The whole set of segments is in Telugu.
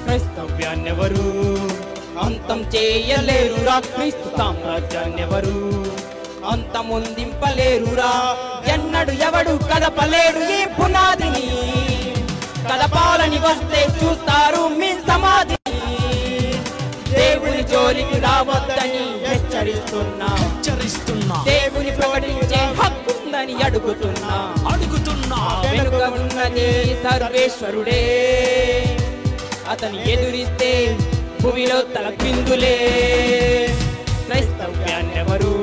క్రైస్తవ్యాన్నెవరు అంతం చేయలేరురా, క్రీస్తు సామ్రాజ్యాన్నెవరు అంతమొందింపలేరురా. ఎన్నడు ఎవడు కదపలేడు ఈ పునాదిని, కదపాలని వస్తే చూస్తారు మీ సమాధిని. దేవుని జోలికి రావద్దని హెచ్చరిస్తున్నా, దేవుని ప్రకటించే హక్కుందని అడుగుతున్నా. వెనుక ఉన్నది సర్వేశ్వరుడే, అతని ఎదురిస్తే భూమిలో తలకిందులే. క్రైస్తవ్యాన్నెవరు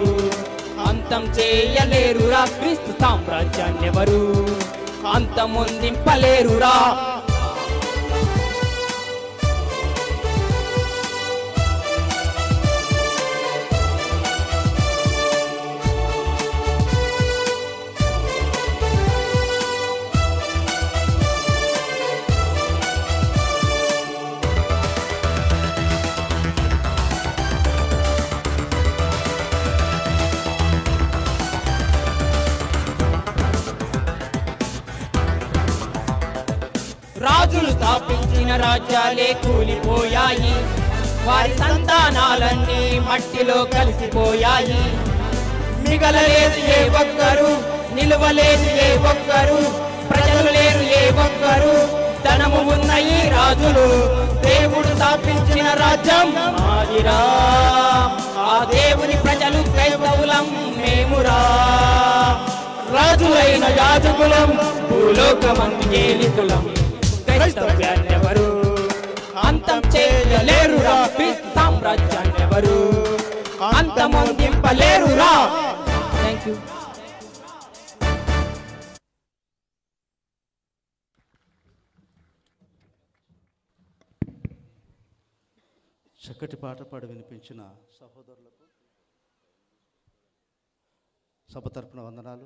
అంతం చేయలేరురా, క్రీస్తు సామ్రాజ్యాన్నెవరు అంతమొందింపలేరురా. రాజులు స్థాపించిన రాజ్యాలే కూలిపోయాయి, వారి సంతానాలన్నీ మట్టిలో కలిసిపోయాయి. మిగలలేదు ఏ ఒక్కరు, నిలువలేదు ఏ ఒక్కరు, ప్రజలు లేరు ఏ ఒక్కరు. ధనము ఉన్న ఈ రాజులు దేవుడు స్థాపించిన రాజ్యం మాదిరా. ఆ దేవుని ప్రజలు క్రైస్తవులం మేమురా. రాజులైన యాజకులం, భూలోకమందు ఏలితులం. క్రైస్తవ్యాన్నెవరు అంతం చేయలేరురా, క్రీస్తు సామ్రాజ్యాన్నెవరు అంతమొందింపలేరురా. Thank you. చక్కటి పాట పాడి వినిపించిన సహోదరులకు సభ తరపున వందనాలు.